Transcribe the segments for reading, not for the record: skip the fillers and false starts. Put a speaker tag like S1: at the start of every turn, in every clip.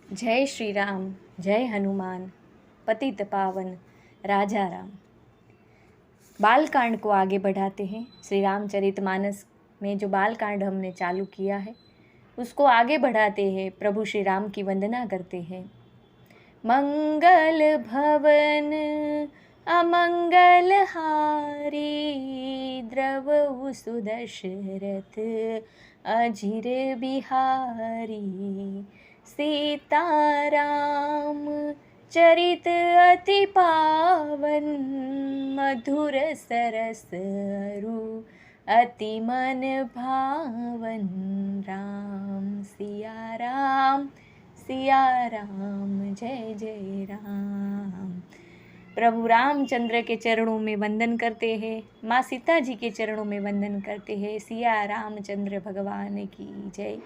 S1: जय श्री राम, जय हनुमान, पतित पावन राजा राम। बालकांड को आगे बढ़ाते हैं। श्री रामचरितमानस में जो बालकांड हमने चालू किया है उसको आगे बढ़ाते हैं। प्रभु श्री राम की वंदना करते हैं। मंगल भवन अमंगल हारी, द्रवहु सुदशरथ अजिर बिहारी। सीताराम चरित अति पावन, मधुर सरस अरु अति मन भावन। राम सिया राम, सिया राम, जय जय राम। प्रभु रामचंद्र के चरणों में वंदन करते हैं, माँ सीता जी के चरणों में वंदन करते हैं। सिया रामचंद्र भगवान की जय।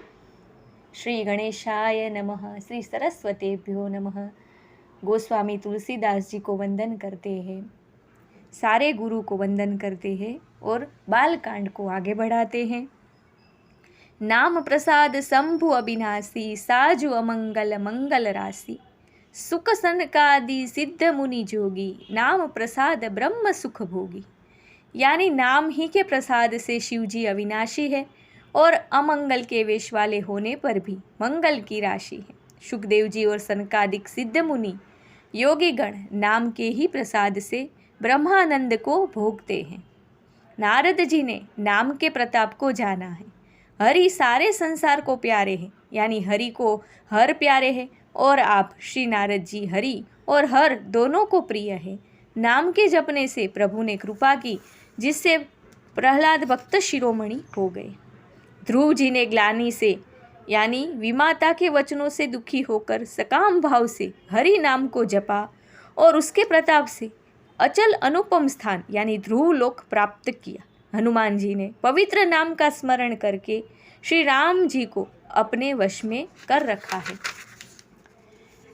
S1: श्री गणेशाय नमः, श्री सरस्वतेभ्यो नमः। गोस्वामी तुलसीदास जी को वंदन करते हैं, सारे गुरु को वंदन करते हैं और बालकांड को आगे बढ़ाते हैं। नाम प्रसाद शंभु अविनाशी, साजु अमंगल मंगल राशि। सुख सनकादि सिद्ध मुनि जोगी, नाम प्रसाद ब्रह्म सुख भोगी। यानी नाम ही के प्रसाद से शिव जी अविनाशी है और अमंगल के वेश वाले होने पर भी मंगल की राशि है। सुखदेव जी और सनकादिक सिद्ध मुनि योगी गण नाम के ही प्रसाद से ब्रह्मानंद को भोगते हैं। नारद जी ने नाम के प्रताप को जाना है। हरि सारे संसार को प्यारे हैं, यानी हरि को हर प्यारे हैं और आप श्री नारद जी हरि और हर दोनों को प्रिय है। नाम के जपने से प्रभु ने कृपा की, जिससे प्रहलाद भक्त शिरोमणि हो गए। ध्रुव जी ने ग्लानि से यानी विमाता के वचनों से दुखी होकर सकाम भाव से हरि नाम को जपा और उसके प्रताप से अचल अनुपम स्थान यानी ध्रुव लोक प्राप्त किया। हनुमान जी ने पवित्र नाम का स्मरण करके श्री राम जी को अपने वश में कर रखा है।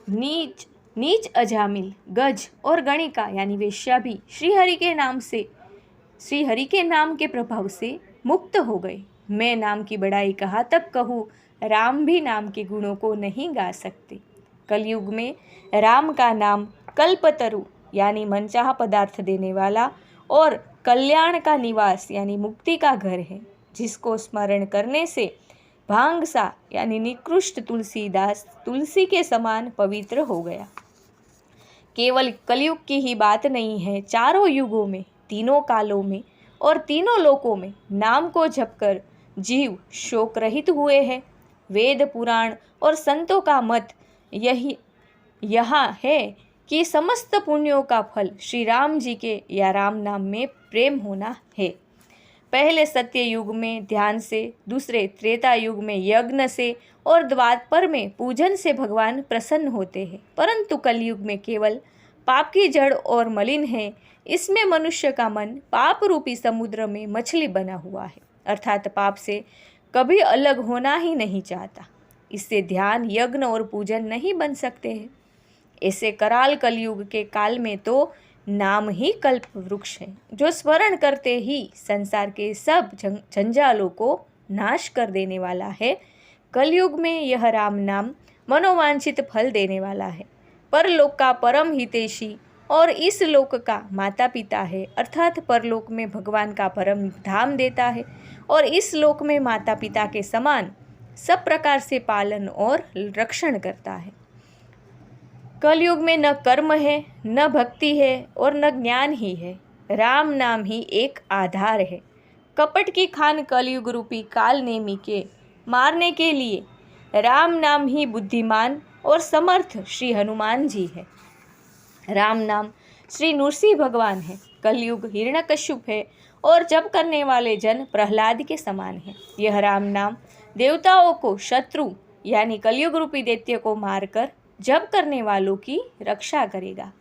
S1: नीच अजामिल, गज और गणिका यानी वेश्या भी श्री हरि के नाम के प्रभाव से मुक्त हो गए। मैं नाम की बड़ाई कहाँ तक कहूँ, राम भी नाम के गुणों को नहीं गा सकते। कलयुग में राम का नाम कल्पतरु यानी मनचाहा पदार्थ देने वाला और कल्याण का निवास यानी मुक्ति का घर है, जिसको स्मरण करने से भांगसा यानी निकृष्ट तुलसीदास तुलसी के समान पवित्र हो गया। केवल कलयुग की ही बात नहीं है, चारों युगों में, तीनों कालों में और तीनों लोकों में नाम को जपकर जीव शोक रहित हुए हैं। वेद पुराण और संतों का मत यहाँ है कि समस्त पुण्यों का फल श्री राम जी के या राम नाम में प्रेम होना है। पहले सत्य युग में ध्यान से, दूसरे त्रेता युग में यज्ञ से और द्वापर में पूजन से भगवान प्रसन्न होते हैं। परंतु कलयुग में केवल पाप की जड़ और मलिन है। इसमें मनुष्य का मन पाप रूपी समुद्र में मछली बना हुआ है, अर्थात पाप से कभी अलग होना ही नहीं चाहता। इससे ध्यान, यज्ञ और पूजन नहीं बन सकते हैं। ऐसे कराल कलयुग के काल में तो नाम ही कल्प वृक्ष है, जो स्मरण करते ही संसार के सब जंजालों को नाश कर देने वाला है। कलयुग में यह राम नाम मनोवांछित फल देने वाला है। परलोक का परम हितैषी और इस लोक का माता पिता है, अर्थात परलोक में भगवान का परम धाम देता है और इस लोक में माता पिता के समान सब प्रकार से पालन और रक्षण करता है। कलयुग में न कर्म है, न भक्ति है और न ज्ञान ही है। राम नाम ही एक आधार है। कपट की खान कलयुग रूपी काल नेमी के मारने के लिए राम नाम ही बुद्धिमान और समर्थ श्री हनुमान जी है। राम नाम श्री नृसिंह भगवान है। कलयुग हिरण्यकश्यप है और जप करने वाले जन प्रहलाद के समान है। यह राम नाम देवताओं को शत्रु यानी कलयुग रूपी दैत्य को मारकर जप करने वालों की रक्षा करेगा।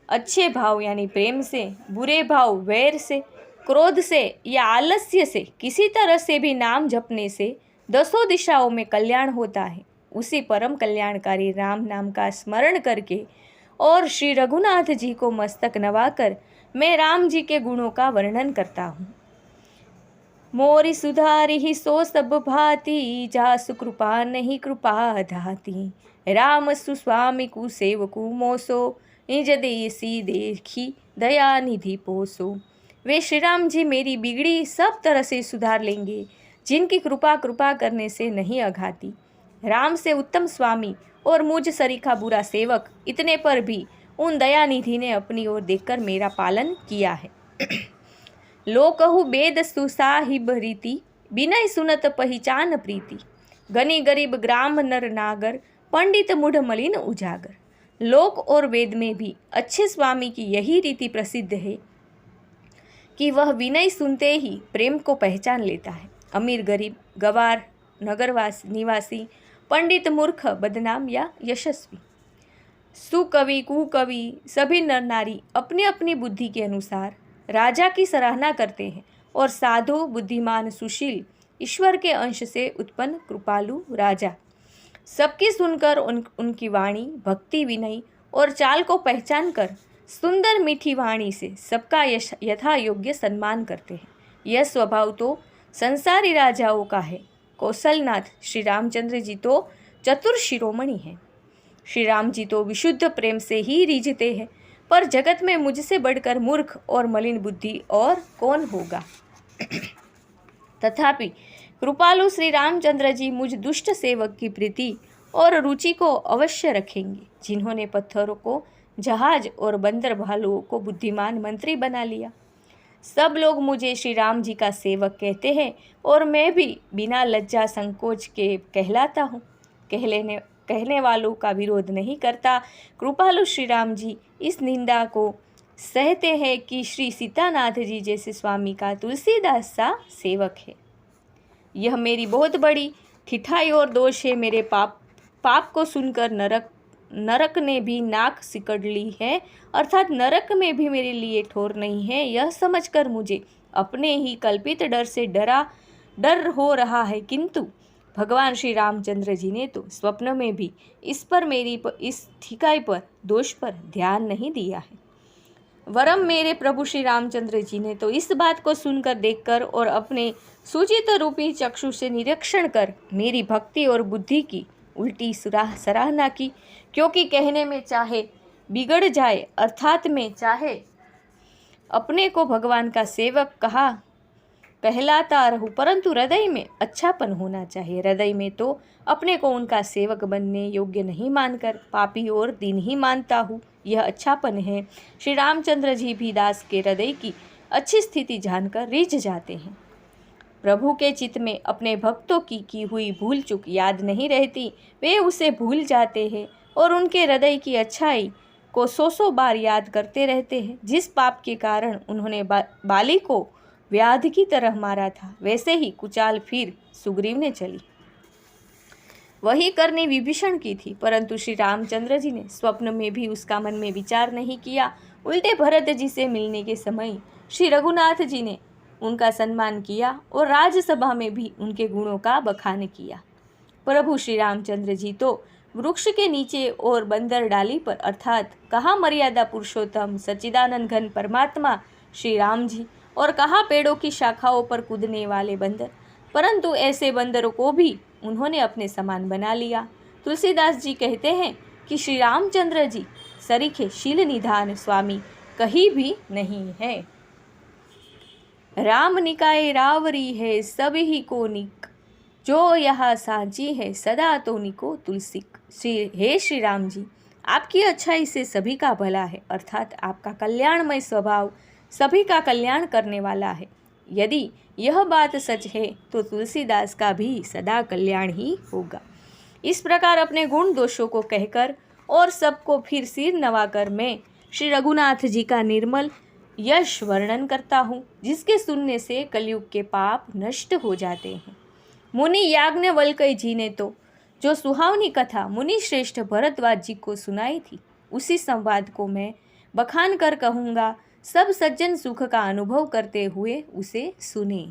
S1: अच्छे भाव यानी प्रेम से, बुरे भाव वैर से, क्रोध से या आलस्य से किसी तरह से भी नाम जपने से दसों दिशाओं में कल्याण होता है। उसी परम कल्याणकारी राम नाम का स्मरण करके और श्री रघुनाथ जी को मस्तक नवाकर मैं राम जी के गुणों का वर्णन करता हूँ। मोरी सुधारी ही सो सब भांति, जासु कृपा नहीं कृपा धाती। राम सुस्वामी को सेवकु मोसो, निज देसी देखी दया निधि पोसो। वे श्री राम जी मेरी बिगड़ी सब तरह से सुधार लेंगे, जिनकी कृपा कृपा करने से नहीं अघाती। राम से उत्तम स्वामी और मुझ सरीखा बुरा सेवक, इतने पर भी उन दयानिधि ने अपनी ओर देखकर मेरा पालन किया है। लो कहू बेद सुसाहिब रीति, बिनय सुनत पहचान प्रीति। गनी गरीब ग्राम नर नागर, पंडित मूढ़ मलिन उजागर। लोक और वेद में भी अच्छे स्वामी की यही रीति प्रसिद्ध है कि वह विनय सुनते ही प्रेम को पहचान लेता है। अमीर गरीब, गवार नगरवासी निवासी, पंडित मूर्ख बदनाम या यशस्वी, सुकवि कुकवि, सभी नर नारी अपनी अपनी बुद्धि के अनुसार राजा की सराहना करते हैं। और साधु, बुद्धिमान, सुशील, ईश्वर के अंश से उत्पन्न कृपालु राजा सबकी सुनकर उनकी वाणी, भक्ति, विनय और चाल को पहचान कर सुंदर मीठी वाणी से सबका यथा योग्य सम्मान करते हैं। यह स्वभाव तो संसारी राजाओं का है। कौशलनाथ श्री रामचंद्र जी तो चतुर शिरोमणि हैं। श्री राम जी तो विशुद्ध प्रेम से ही रीझते हैं, पर जगत में मुझसे बढ़कर मूर्ख और मलिन बुद्धि और कौन होगा। तथापि कृपालु श्री रामचंद्र जी मुझ दुष्ट सेवक की प्रीति और रुचि को अवश्य रखेंगे, जिन्होंने पत्थरों को जहाज और बंदर भालुओं को बुद्धिमान मंत्री बना लिया। सब लोग मुझे श्री राम जी का सेवक कहते हैं और मैं भी बिना लज्जा संकोच के कहलाता हूँ। कहने वालों का विरोध नहीं करता। कृपालु श्री राम जी इस निंदा को सहते हैं कि श्री सीतानाथ जी जैसे स्वामी का तुलसीदास सा सेवक है। यह मेरी बहुत बड़ी ठिठाई और दोष है। मेरे पाप को सुनकर नरक ने भी नाक सिकड़ ली है, अर्थात नरक में भी मेरे लिए ठोर नहीं है। यह समझकर मुझे अपने ही कल्पित डर से डर हो रहा है, किंतु भगवान श्री रामचंद्र जी ने तो स्वप्न में भी मेरी इस ठिकाई पर, दोष पर ध्यान नहीं दिया है। वरम मेरे प्रभु श्री रामचंद्र जी ने तो इस बात को सुनकर, देखकर और अपने सूचित रूपी चक्षु से निरीक्षण कर मेरी भक्ति और बुद्धि की उल्टी सराहना की। क्योंकि कहने में चाहे बिगड़ जाए, अर्थात में चाहे अपने को भगवान का सेवक कहलाता रहूं, परंतु हृदय में अच्छापन होना चाहिए। हृदय में तो अपने को उनका सेवक बनने योग्य नहीं मानकर पापी और दीनहीन मानता हूँ। यह अच्छापन है। श्री रामचंद्र जी भी दास के हृदय की अच्छी स्थिति जानकर रिझ जाते हैं। प्रभु के चित्त में अपने भक्तों की हुई भूल चूक याद नहीं रहती, वे उसे भूल जाते हैं और उनके हृदय की अच्छाई को सौ बार याद करते रहते हैं। जिस पाप के कारण उन्होंने बाली को व्याध की तरह मारा था, वैसे ही कुचाल फिर सुग्रीव ने चली। वही करनी विभीषण की थी, परंतु श्री रामचंद्र जी ने स्वप्न में भी उसका मन में विचार नहीं किया। उल्टे भरत जी से मिलने के समय श्री रघुनाथ जी ने उनका सम्मान किया और राजसभा में भी उनके गुणों का बखान किया। प्रभु श्री रामचंद्र जी तो वृक्ष के नीचे और बंदर डाली पर, अर्थात कहाँ मर्यादा पुरुषोत्तम सच्चिदानंद घन परमात्मा श्री राम जी और कहाँ पेड़ों की शाखाओं पर कूदने वाले बंदर, परंतु ऐसे बंदरों को भी उन्होंने अपने समान बना लिया। तुलसीदास जी कहते हैं कि श्री रामचंद्र जी सरीखे शील निधान स्वामी कहीं भी नहीं है। राम निकाय रावरी है सब ही को निक, जो यहाँ सांची है सदा तो निको तुलसिक। हे श्री राम जी, आपकी अच्छाई से सभी का भला है, अर्थात आपका कल्याणमय स्वभाव सभी का कल्याण करने वाला है। यदि यह बात सच है तो तुलसीदास का भी सदा कल्याण ही होगा। इस प्रकार अपने गुण दोषों को कहकर और सबको फिर सिर नवाकर मैं श्री रघुनाथ जी का निर्मल यश वर्णन करता हूँ, जिसके सुनने से कलयुग के पाप नष्ट हो जाते हैं। मुनि याज्ञवल्क्य जी ने तो जो सुहावनी कथा मुनि श्रेष्ठ भरद्वाज जी को सुनाई थी, उसी संवाद को मैं बखान कर कहूँगा। सब सज्जन सुख का अनुभव करते हुए उसे सुने।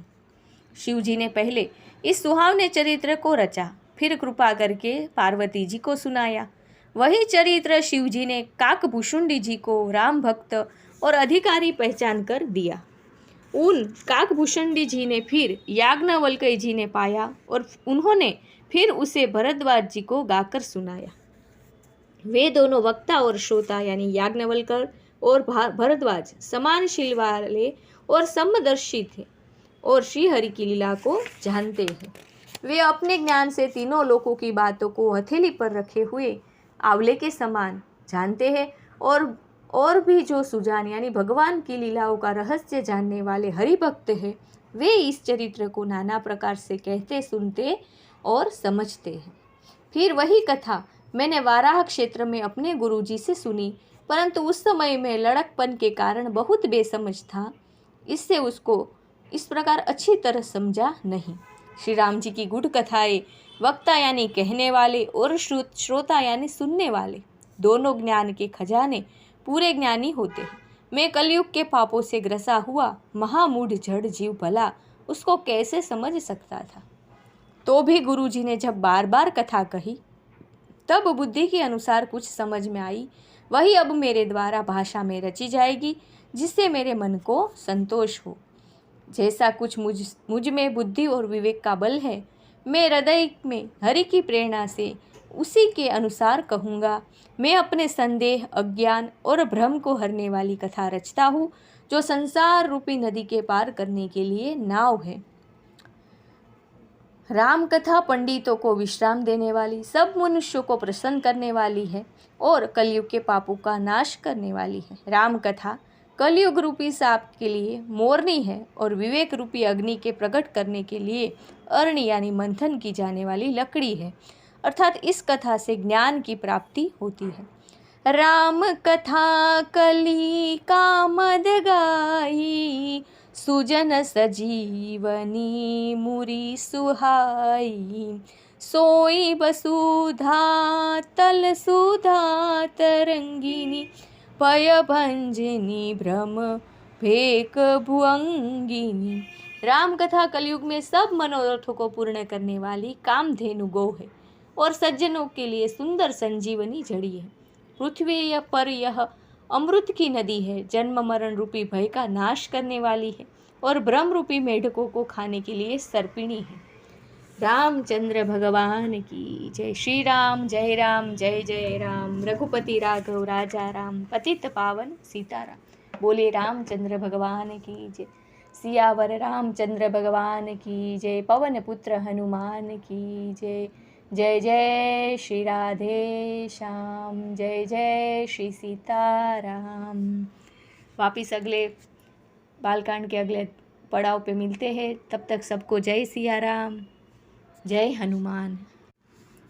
S1: शिव जी ने पहले इस सुहावने चरित्र को रचा, फिर कृपा करके पार्वती जी को सुनाया। वही चरित्र शिव जी ने काकभूषुंडी जी को राम भक्त और अधिकारी पहचान कर दिया। उन काकभूषणी जी ने फिर याज्ञवल्क्य जी ने पाया और उन्होंने फिर उसे भरद्वाज जी को गाकर सुनाया। वे दोनों वक्ता और श्रोता यानी याज्ञवल्क्य और भरद्वाज समानशील वाले और समदर्शी थे और श्री हरि की लीला को जानते हैं। वे अपने ज्ञान से तीनों लोकों की बातों को हथेली पर रखे हुए आंवले के समान जानते हैं और भी जो सुजान यानी भगवान की लीलाओं का रहस्य जानने वाले हरि भक्त हैं, वे इस चरित्र को नाना प्रकार से कहते, सुनते और समझते हैं। फिर वही कथा मैंने वाराह क्षेत्र में अपने गुरुजी से सुनी, परंतु उस समय में लड़कपन के कारण बहुत बेसमझ था, इससे उसको इस प्रकार अच्छी तरह समझा नहीं। श्री राम जी की गुढ़ कथाएं वक्ता यानी कहने वाले और श्रोता यानी सुनने वाले दोनों ज्ञान के खजाने पूरे ज्ञानी होते हैं। मैं कलयुग के पापों से ग्रसा हुआ महामूढ़ जड़ जीव भला उसको कैसे समझ सकता था। तो भी गुरुजी ने जब बार बार कथा कही तब बुद्धि के अनुसार कुछ समझ में आई, वही अब मेरे द्वारा भाषा में रची जाएगी जिससे मेरे मन को संतोष हो। जैसा कुछ मुझ में बुद्धि और विवेक का बल है, मैं हृदय में हरि की प्रेरणा से उसी के अनुसार कहूँगा। मैं अपने संदेह, अज्ञान और भ्रम को हरने वाली कथा रचता हूँ जो संसार रूपी नदी के पार करने के लिए नाव है। राम कथा पंडितों को विश्राम देने वाली, सब मनुष्यों को प्रसन्न करने वाली है और कलयुग के पापों का नाश करने वाली है। राम कथा कलयुग रूपी सांप के लिए मोरनी है और विवेक रूपी अग्नि के प्रकट करने के लिए अरणी यानी मंथन की जाने वाली लकड़ी है। अर्थात इस कथा से ज्ञान की प्राप्ति होती है। राम कथा कली कामद गाई, सुजन सजीवनी मुरी सुहाई। सोई बसुधा तल सुधा तरंगिनी, भय भंजनी भ्रम भेक भुअंगिनी। राम कथा कलयुग में सब मनोरथों को पूर्ण करने वाली कामधेनु गौ है और सज्जनों के लिए सुंदर संजीवनी जड़ी है। पृथ्वी पर यह अमृत की नदी है, जन्म मरण रूपी भय का नाश करने वाली है और ब्रह्म रूपी मेढकों को खाने के लिए सर्पिणी है। रामचंद्र भगवान की जय। श्री राम जय राम जय जय राम। रघुपति राघव राजा राम, पतित पावन सीताराम। बोले रामचंद्र भगवान की जय। सियावर रामचंद्र भगवान की जय। पवन पुत्र हनुमान की जय। जय जय श्री राधे श्याम, जय जय श्री सीताराम। वापिस अगले बालकांड के अगले पड़ाव पे मिलते हैं। तब तक सबको जय सिया राम, जय हनुमान।